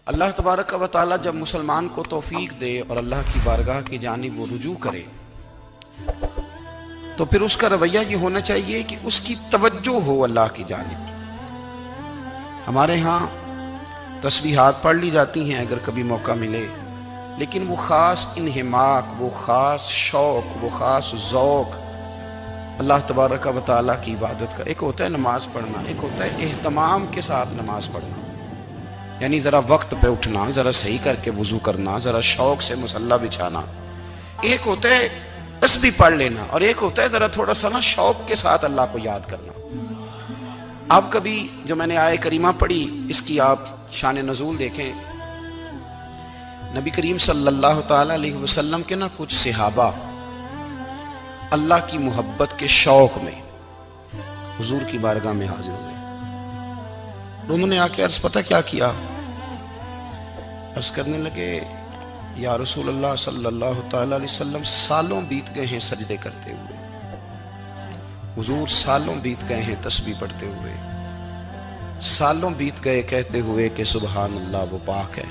اللہ تبارک و تعالی جب مسلمان کو توفیق دے اور اللہ کی بارگاہ کی جانب وہ رجوع کرے تو پھر اس کا رویہ یہ ہونا چاہیے کہ اس کی توجہ ہو اللہ کی جانب. ہمارے ہاں تسبیحات پڑھ لی جاتی ہیں اگر کبھی موقع ملے، لیکن وہ خاص انہماک، وہ خاص شوق، وہ خاص ذوق اللہ تبارک و تعالیٰ کی عبادت کا. ایک ہوتا ہے نماز پڑھنا، ایک ہوتا ہے اہتمام کے ساتھ نماز پڑھنا، یعنی ذرا وقت پہ اٹھنا، ذرا صحیح کر کے وضو کرنا، ذرا شوق سے مصلی بچھانا. ایک ہوتا ہے تسبیح پڑھ لینا، اور ایک ہوتا ہے ذرا تھوڑا سا نا شوق کے ساتھ اللہ کو یاد کرنا. آپ کبھی جو میں نے آیہ کریمہ پڑھی اس کی آپ شان نزول دیکھیں. نبی کریم صلی اللہ تعالی علیہ وسلم کے نا کچھ صحابہ اللہ کی محبت کے شوق میں حضور کی بارگاہ میں حاضر ہوئے. انہوں نے آ کے عرض پتہ کیا کیا؟ عرض کرنے لگے یا رسول اللہ صلی اللہ تعالی علیہ وسلم سالوں بیت گئے ہیں سجدے کرتے ہوئے، حضور سالوں بیت گئے ہیں تسبیح پڑھتے ہوئے، سالوں بیت گئے کہتے ہوئے کہ سبحان اللہ وہ پاک ہے،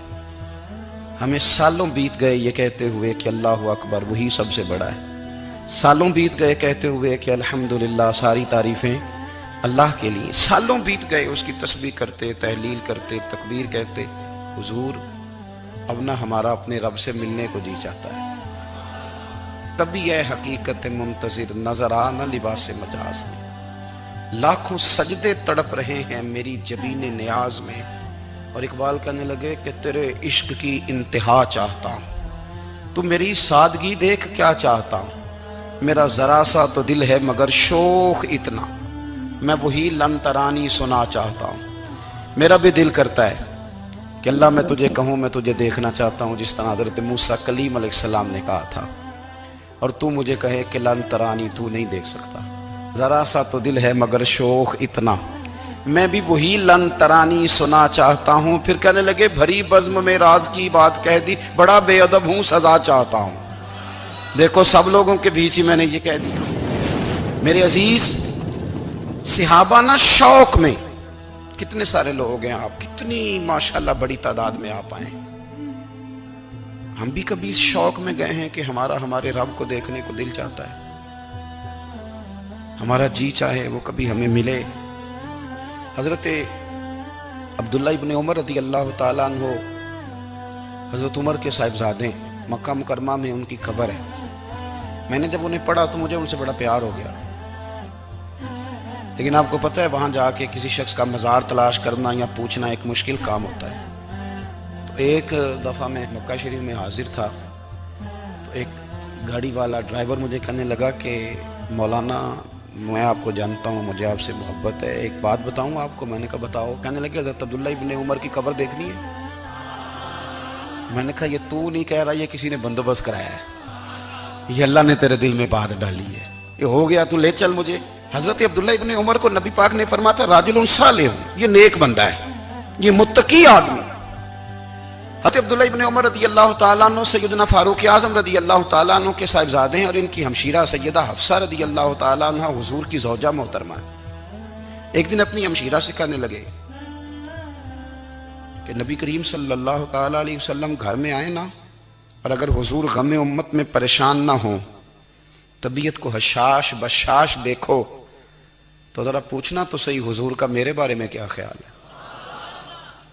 ہمیں سالوں بیت گئے یہ کہتے ہوئے کہ اللہ اکبر وہی سب سے بڑا ہے، سالوں بیت گئے کہتے ہوئے کہ الحمدللہ ساری تعریفیں اللہ کے لیے، سالوں بیت گئے اس کی تسبیح کرتے، تحلیل کرتے، تکبیر کہتے. حضور اب نہ ہمارا اپنے رب سے ملنے کو جی چاہتا ہے. کبھی اے حقیقت منتظر نظر آ نہ لباس مجاز میں، لاکھوں سجدے تڑپ رہے ہیں میری جبین نیاز میں. اور اقبال کہنے لگے کہ تیرے عشق کی انتہا چاہتا ہوں، تو میری سادگی دیکھ کیا چاہتا ہوں، میرا ذرا سا تو دل ہے مگر شوق اتنا، میں وہی لن ترانی سنا چاہتا ہوں. میرا بھی دل کرتا ہے کہ اللہ میں تجھے کہوں میں تجھے دیکھنا چاہتا ہوں جس طرح حضرت موسیٰ کلیم علیہ السلام نے کہا تھا، اور تو مجھے کہے کہ لن ترانی تو نہیں دیکھ سکتا، ذرا سا تو دل ہے مگر شوق اتنا، میں بھی وہی لن ترانی سنا چاہتا ہوں. پھر کہنے لگے بھری بزم میں راز کی بات کہہ دی، بڑا بے ادب ہوں سزا چاہتا ہوں. دیکھو سب لوگوں کے بیچ ہی میں نے یہ کہہ دیا. میرے عزیز صحابہ نا شوق میں، کتنے سارے لوگ ہیں آپ، کتنی ماشاءاللہ بڑی تعداد میں آپ آئے. ہم بھی کبھی اس شوق میں گئے ہیں کہ ہمارے رب کو دیکھنے کو دل چاہتا ہے، ہمارا جی چاہے وہ کبھی ہمیں ملے. حضرت عبداللہ ابن عمر رضی اللہ تعالیٰ عنہ حضرت عمر کے صاحبزادے، مکہ مکرمہ میں ان کی قبر ہے. میں نے جب انہیں پڑھا تو مجھے ان سے بڑا پیار ہو گیا، لیکن آپ کو پتہ ہے وہاں جا کے کسی شخص کا مزار تلاش کرنا یا پوچھنا ایک مشکل کام ہوتا ہے. تو ایک دفعہ میں مکہ شریف میں حاضر تھا، تو ایک گاڑی والا ڈرائیور مجھے کہنے لگا کہ مولانا میں آپ کو جانتا ہوں، مجھے آپ سے محبت ہے، ایک بات بتاؤں آپ کو. میں نے کہا بتاؤ. کہنے لگے حضرت عبداللہ ابن عمر کی قبر دیکھنی ہے. میں نے کہا یہ تو نہیں کہہ رہا، یہ کسی نے بندوبست کرایا ہے، یہ اللہ نے تیرے دل میں بات ڈالی ہے، یہ ہو گیا تو لے چل مجھے. حضرت عبداللہ ابن عمر کو نبی پاک نے فرمایا تھا راجل صالح، یہ نیک بندہ ہے، یہ متقی آدمی. حضرت عبداللہ ابن عمر رضی اللہ تعالیٰ عنہ سیدنا فاروق اعظم رضی اللہ تعالیٰ عنہ کے صاحبزادے ہیں، اور ان کی ہمشیرہ سیدہ حفصہ رضی اللہ تعالیٰ عنہ حضور کی زوجہ محترمہ ہے. ایک دن اپنی ہمشیرہ سے کہنے لگے کہ نبی کریم صلی اللہ تعالیٰ علیہ وسلم گھر میں آئے نا، اور اگر حضور غم امت میں پریشان نہ ہوں، طبیعت کو حشاش بشاش دیکھو، تو ذرا پوچھنا تو صحیح حضور کا میرے بارے میں کیا خیال ہے،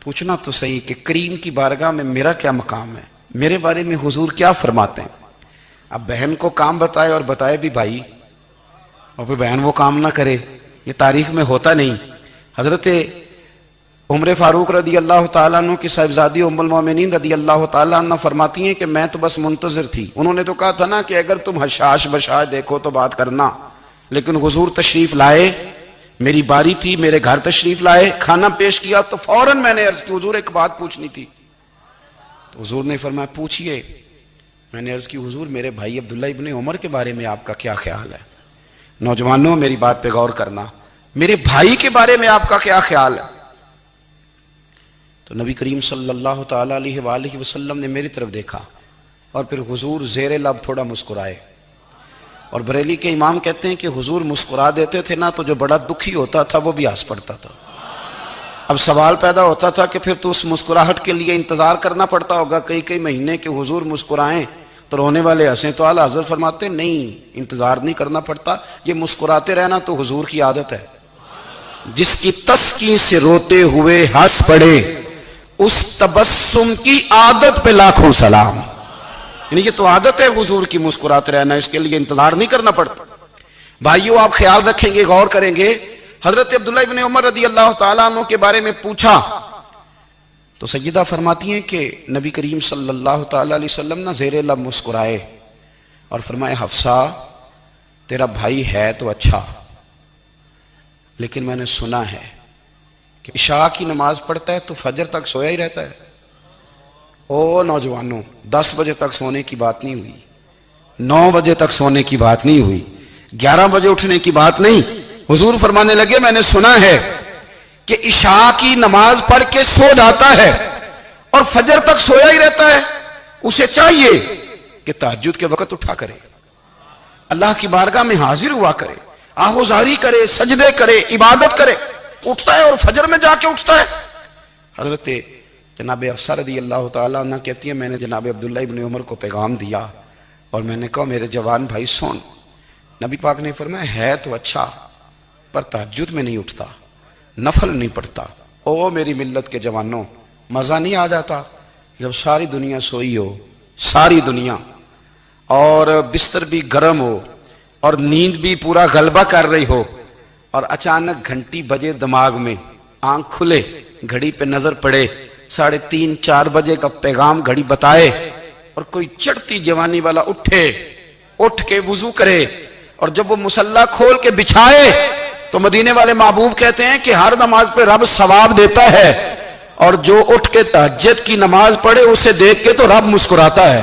پوچھنا تو صحیح کہ کریم کی بارگاہ میں میرا کیا مقام ہے، میرے بارے میں حضور کیا فرماتے ہیں. اب بہن کو کام بتائے، اور بتائے بھی بھائی، اور پھر بہن وہ کام نہ کرے، یہ تاریخ میں ہوتا نہیں. حضرت عمر فاروق رضی اللہ تعالیٰ عنہ کی صاحبزادی ام المومنین رضی اللہ تعالیٰ عنہ فرماتی ہیں کہ میں تو بس منتظر تھی. انہوں نے تو کہا تھا نا کہ اگر تم حشاش بشاش دیکھو تو بات کرنا، لیکن حضور تشریف لائے، میری باری تھی، میرے گھر تشریف لائے، کھانا پیش کیا تو فوراً میں نے عرض کی حضور ایک بات پوچھنی تھی. تو حضور نے فرمایا پوچھئے. میں نے عرض کی حضور میرے بھائی عبداللہ ابن عمر کے بارے میں آپ کا کیا خیال ہے؟ نوجوانوں میری بات پہ غور کرنا، میرے بھائی کے بارے میں آپ کا کیا خیال ہے؟ تو نبی کریم صلی اللہ تعالیٰ علیہ وآلہ وسلم نے میری طرف دیکھا، اور پھر حضور زیر لب تھوڑا مسکرائے. اور بریلی کے امام کہتے ہیں کہ حضور مسکرا دیتے تھے نا تو جو بڑا دکھی ہوتا تھا وہ بھی ہنس پڑتا تھا. اب سوال پیدا ہوتا تھا کہ پھر تو اس مسکراہٹ کے لیے انتظار کرنا پڑتا ہوگا کئی مہینے کہ حضور مسکرائیں تو رونے والے ہنسیں، تو اعلیٰ حضرت فرماتے نہیں، انتظار نہیں کرنا پڑتا، یہ مسکراتے رہنا تو حضور کی عادت ہے۔ جس کی تسکین سے روتے ہوئے ہنس پڑے اس تبسم کی عادت پہ لاکھوں سلام۔ یعنی یہ تو عادت ہے حضور کی مسکراتے رہنا، اس کے لیے انتظار نہیں کرنا پڑتا۔ بھائیو آپ خیال رکھیں گے، غور کریں گے، حضرت عبداللہ ابن عمر رضی اللہ تعالیٰ عنہ کے بارے میں پوچھا تو سیدہ فرماتی ہیں کہ نبی کریم صلی اللہ تعالیٰ علیہ وسلم نہ زیر لب مسکرائے اور فرمائے حفصہ تیرا بھائی ہے تو اچھا، لیکن میں نے سنا ہے کہ عشاء کی نماز پڑھتا ہے تو فجر تک سویا ہی رہتا ہے۔ او نوجوانوں، 10 بجے تک سونے کی بات نہیں ہوئی، 9 بجے تک سونے کی بات نہیں ہوئی، 11 بجے اٹھنے کی بات نہیں۔ حضور فرمانے لگے میں نے سنا ہے کہ عشاء کی نماز پڑھ کے سو جاتا ہے اور فجر تک سویا ہی رہتا ہے، اسے چاہیے کہ تہجد کے وقت اٹھا کرے، اللہ کی بارگاہ میں حاضر ہوا کرے، آہوزاری کرے، سجدے کرے، عبادت کرے، اٹھتا ہے اور فجر میں جا کے اٹھتا ہے۔ حضرت جناب حفصہ رضی اللہ تعالیٰ عنہ کہتی ہے میں نے جناب عبداللہ ابن عمر کو پیغام دیا اور میں نے کہا میرے جوان بھائی سن، نبی پاک نے فرمایا ہے تو اچھا پر تہجد میں نہیں اٹھتا، نفل نہیں پڑھتا۔ او میری ملت کے جوانوں، مزہ نہیں آ جاتا جب ساری دنیا سوئی ہو، ساری دنیا، اور بستر بھی گرم ہو اور نیند بھی پورا غلبہ کر رہی ہو، اور اچانک گھنٹی بجے دماغ میں، آنکھ کھلے، گھڑی پہ نظر پڑے، 3:30 4 بجے کا پیغام گھڑی بتائے، اور کوئی چڑھتی جوانی والا اٹھ کے وضو کرے، اور جب وہ مصلی کھول کے بچھائے تو مدینے والے محبوب کہتے ہیں کہ ہر نماز پہ رب ثواب دیتا ہے، اور جو اٹھ کے تہجد کی نماز پڑھے اسے دیکھ کے تو رب مسکراتا ہے۔